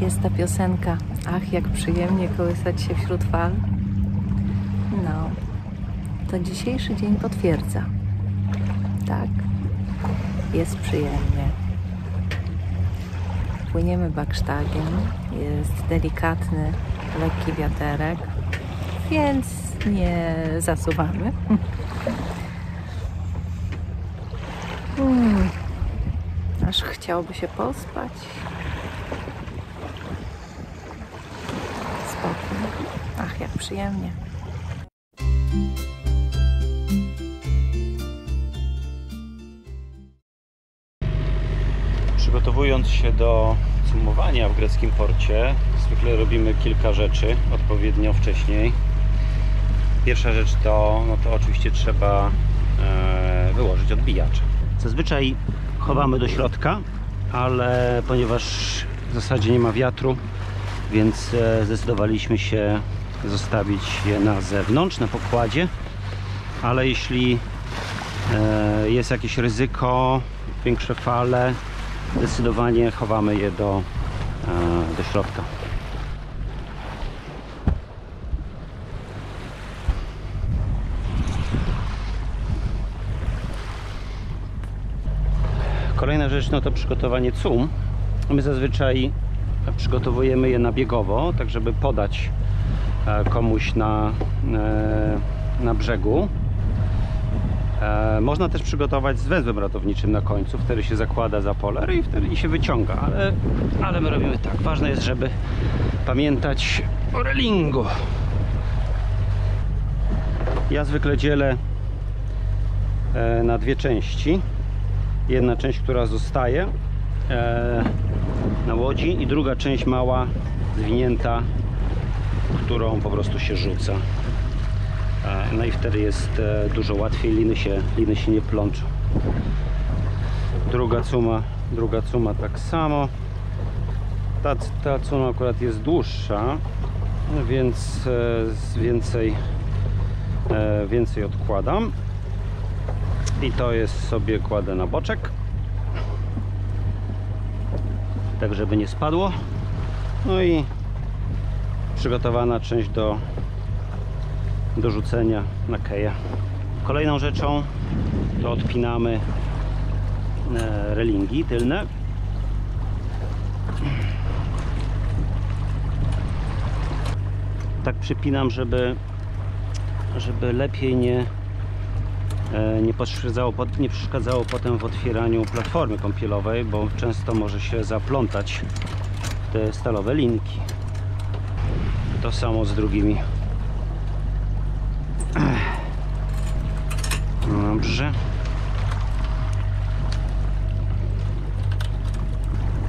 jest ta piosenka. Ach, jak przyjemnie kołysać się wśród fal. No, to dzisiejszy dzień potwierdza. Tak, jest przyjemnie. Płyniemy backstagiem, jest delikatny, lekki wiaterek, więc nie zasuwamy. Aż chciałoby się pospać. Spokój. Ach, jak przyjemnie. Przygotowując się do cumowania w greckim porcie, zwykle robimy kilka rzeczy odpowiednio wcześniej. Pierwsza rzecz to oczywiście trzeba wyłożyć odbijacze. Zazwyczaj chowamy do środka, ale ponieważ w zasadzie nie ma wiatru, więc zdecydowaliśmy się zostawić je na zewnątrz, na pokładzie. Ale jeśli jest jakieś ryzyko, większe fale, zdecydowanie chowamy je do środka. Kolejna rzecz to przygotowanie cum. My zazwyczaj przygotowujemy je nabiegowo, tak żeby podać komuś na brzegu. Można też przygotować z węzłem ratowniczym na końcu, wtedy się zakłada za poler i wtedy się wyciąga, ale my robimy tak. Ważne jest, żeby pamiętać o relingu. Ja zwykle dzielę na dwie części. Jedna część, która zostaje na łodzi, i druga część mała, zwinięta, którą po prostu się rzuca. No i wtedy jest dużo łatwiej, liny się nie plączą. Druga cuma tak samo. Ta cuma akurat jest dłuższa, więc więcej odkładam. I to jest sobie kładę na boczek, tak żeby nie spadło. No i przygotowana część do rzucenia na keja. Kolejną rzeczą to odpinamy relingi tylne. Tak przypinam, żeby lepiej nie przeszkadzało potem w otwieraniu platformy kąpielowej, bo często może się zaplątać te stalowe linki. To samo z drugimi. Dobrze.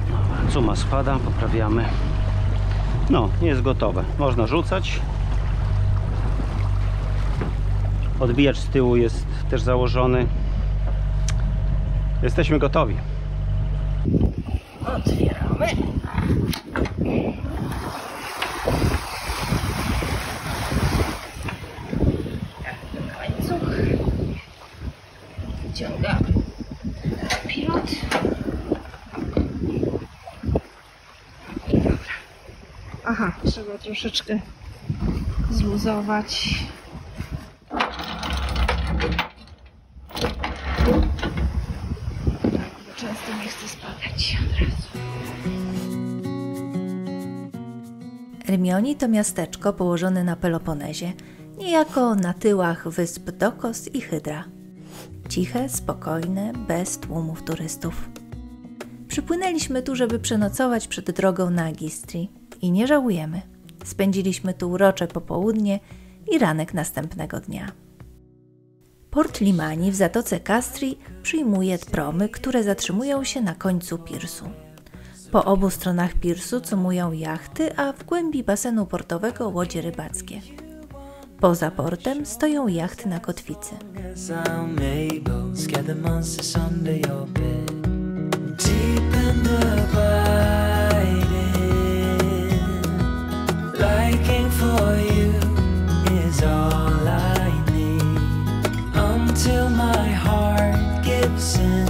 Dobra, cuma spada, poprawiamy. No, jest gotowe. Można rzucać. Odbijacz z tyłu jest też założony. Jesteśmy gotowi. Otwieramy. Łańcuch. Wyciągamy pilot. Dobra. Aha, trzeba troszeczkę zluzować. Często nie chce spadać od razu. Ermioni to miasteczko położone na Peloponezie, niejako na tyłach wysp Dokos i Hydra. Ciche, spokojne, bez tłumów turystów. Przypłynęliśmy tu, żeby przenocować przed drogą na Agistri i nie żałujemy. Spędziliśmy tu urocze popołudnie i ranek następnego dnia. Port Limani w zatoce Kastrii przyjmuje promy, które zatrzymują się na końcu pirsu. Po obu stronach pirsu cumują jachty, a w głębi basenu portowego łodzie rybackie. Poza portem stoją jachty na kotwicy. Till my heart gives in,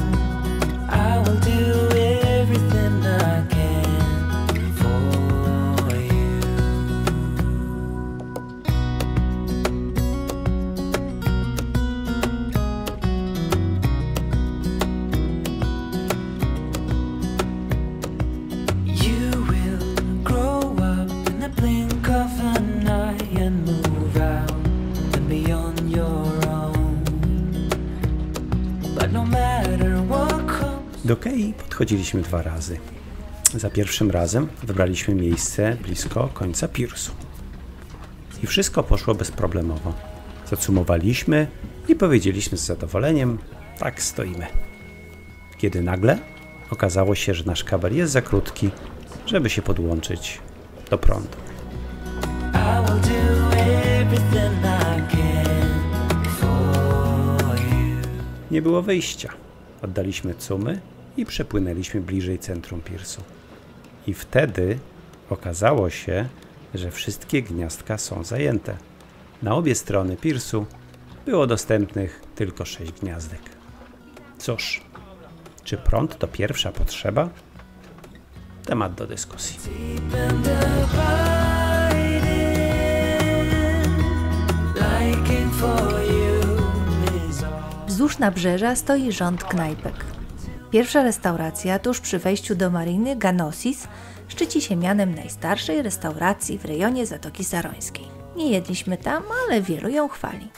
I will do everything I can for Do kei podchodziliśmy 2 razy. Za pierwszym razem wybraliśmy miejsce blisko końca pirsu. I wszystko poszło bezproblemowo. Zacumowaliśmy i powiedzieliśmy z zadowoleniem, tak stoimy. Kiedy nagle okazało się, że nasz kabel jest za krótki, żeby się podłączyć do prądu. I will do everything I can for you. Nie było wyjścia. Oddaliśmy cumy i przepłynęliśmy bliżej centrum pirsu. I wtedy okazało się, że wszystkie gniazdka są zajęte. Na obie strony pirsu było dostępnych tylko 6 gniazdek. Cóż, czy prąd to pierwsza potrzeba? Temat do dyskusji. Deep and abiding, liking for you is all. Wzdłuż nabrzeża stoi rząd knajpek. Pierwsza restauracja tuż przy wejściu do mariny, Ganosis, szczyci się mianem najstarszej restauracji w rejonie Zatoki Sarońskiej. Nie jedliśmy tam, ale wielu ją chwali.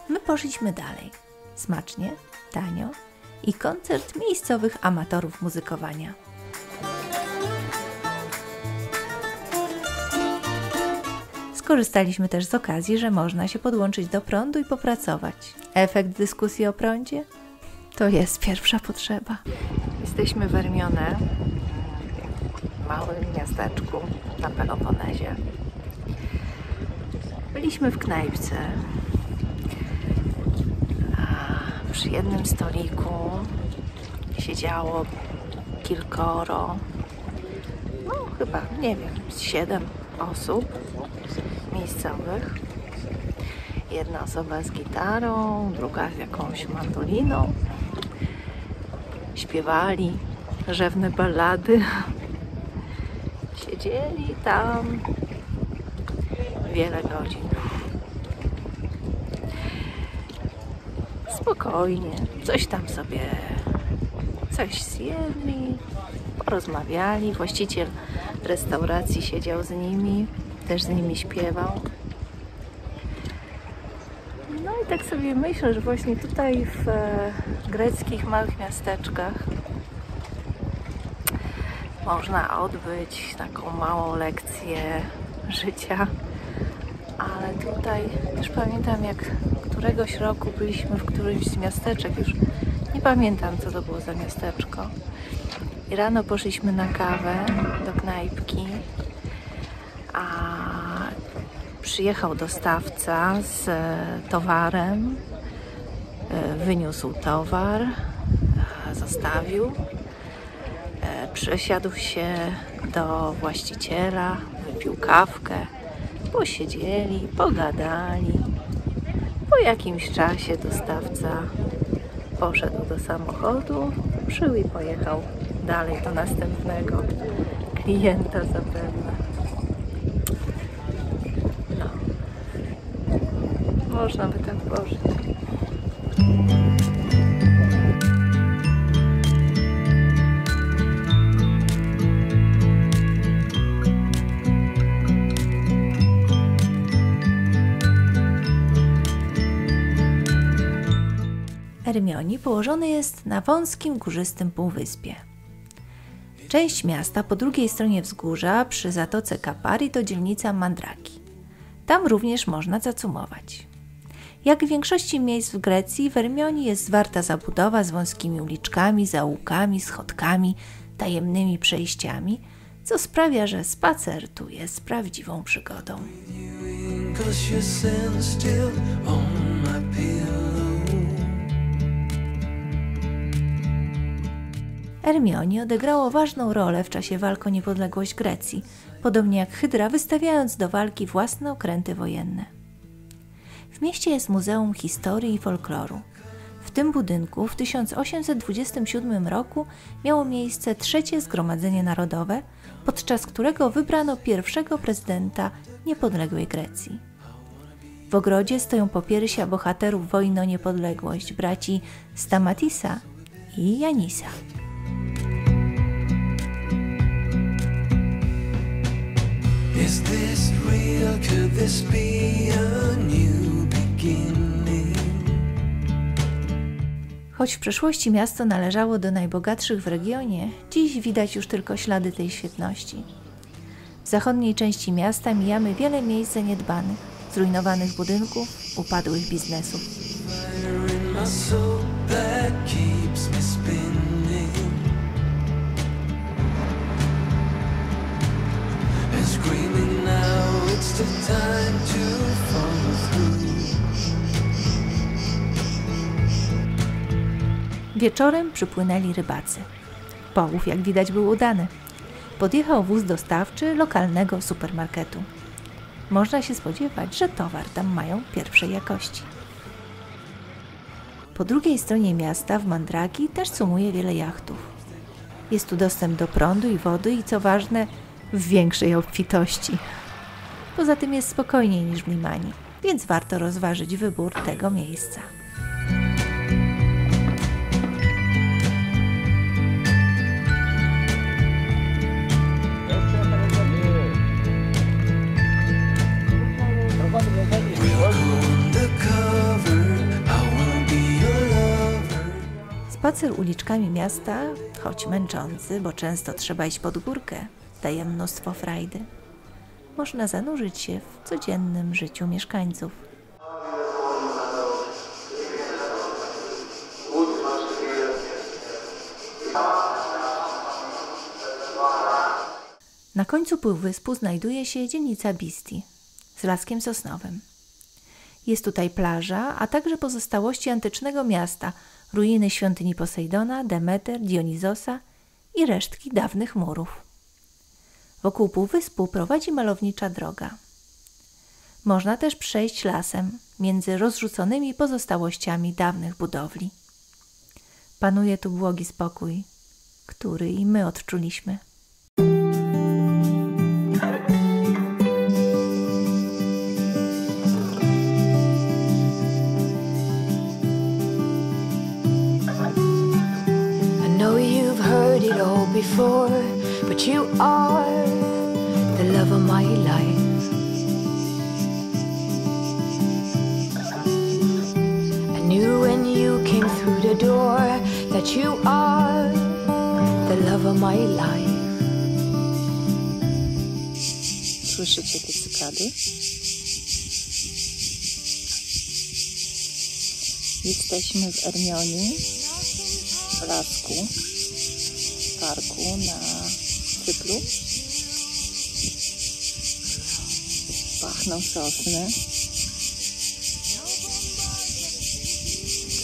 My poszliśmy dalej. Smacznie, tanio i koncert miejscowych amatorów muzykowania. Skorzystaliśmy też z okazji, że można się podłączyć do prądu i popracować. Efekt dyskusji o prądzie? To jest pierwsza potrzeba. Jesteśmy w Ermione, małym miasteczku na Peloponezie. Byliśmy w knajpce. Przy jednym stoliku siedziało kilkoro, chyba, nie wiem, 7 osób miejscowych. Jedna osoba z gitarą, druga z jakąś mandoliną. Śpiewali rzewne ballady. Siedzieli tam wiele godzin. Spokojnie, coś tam sobie, coś zjedli, porozmawiali. Właściciel restauracji siedział z nimi, też z nimi śpiewał. No i tak sobie myślę, że właśnie tutaj w greckich małych miasteczkach można odbyć taką małą lekcję życia. Ale tutaj już pamiętam, jak któregoś roku byliśmy w którymś z miasteczek, już nie pamiętam, co to było za miasteczko. I rano poszliśmy na kawę do knajpki, a przyjechał dostawca z towarem, wyniósł towar, zostawił, przesiadł się do właściciela, wypił kawkę, posiedzieli, pogadali. Po jakimś czasie dostawca poszedł do samochodu, szył i pojechał dalej do następnego klienta zapewne. No, można by tak pożyć. Ermioni położony jest na wąskim, górzystym półwyspie. Część miasta po drugiej stronie wzgórza, przy zatoce Kapari, to dzielnica Mandraki. Tam również można zacumować. Jak w większości miejsc w Grecji, w Ermioni jest zwarta zabudowa z wąskimi uliczkami, zaułkami, schodkami, tajemnymi przejściami, co sprawia, że spacer tu jest prawdziwą przygodą. Ermioni odegrało ważną rolę w czasie walk o niepodległość Grecji, podobnie jak Hydra, wystawiając do walki własne okręty wojenne. W mieście jest Muzeum Historii i Folkloru. W tym budynku w 1827 roku miało miejsce trzecie Zgromadzenie Narodowe, podczas którego wybrano pierwszego prezydenta niepodległej Grecji. W ogrodzie stoją popiersia bohaterów wojny o niepodległość, braci Stamatisa i Janisa. Is this real? Could this be a new beginning? Choć w przeszłości miasto należało do najbogatszych w regionie, dziś widać już tylko ślady tej świetności. W zachodniej części miasta mijamy wiele miejsc zaniedbanych, zrujnowanych budynków, upadłych biznesów. Fire in my soul that keeps me spinning and screaming now it's the time to follow through. Wieczorem przypłynęli rybacy. Połów, jak widać, był udany. Podjechał wóz dostawczy lokalnego supermarketu. Można się spodziewać, że towar tam mają pierwszej jakości. Po drugiej stronie miasta, w Mandraki, też sumuje wiele jachtów. Jest tu dostęp do prądu i wody i, co ważne, w większej obfitości. Poza tym jest spokojniej niż w Limani, więc warto rozważyć wybór tego miejsca. Spacer uliczkami miasta, choć męczący, bo często trzeba iść pod górkę, daje mnóstwo frajdy. Można zanurzyć się w codziennym życiu mieszkańców. Na końcu półwyspu znajduje się dzielnica Bisti z laskiem sosnowym. Jest tutaj plaża, a także pozostałości antycznego miasta, ruiny świątyni Posejdona, Demeter, Dionizosa i resztki dawnych murów. Wokół półwyspu prowadzi malownicza droga. Można też przejść lasem między rozrzuconymi pozostałościami dawnych budowli. Panuje tu błogi spokój, który i my odczuliśmy. Before, but you are the love of my life. I knew when you came through the door that you are the love of my life. Słyszycie te cykady? Jesteśmy w Ermionii, w lasku, parku na Cypru. Pachną sosny.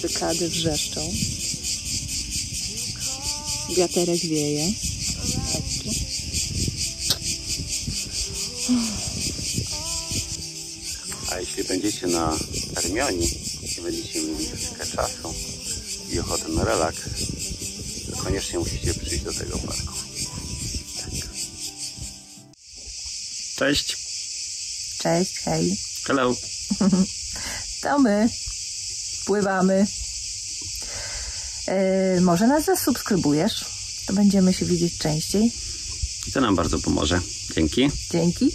Cykady wrzeszczą. Wiaterek wieje. A jeśli będziecie na Ermionii i będziecie mieli troszkę czasu i ochotę na relaks, to koniecznie musicie przyjść do tego parku. Tak. Cześć. Cześć, hej. Hello. To my. Pływamy. Może nas zasubskrybujesz? To będziemy się widzieć częściej. To nam bardzo pomoże. Dzięki. Dzięki.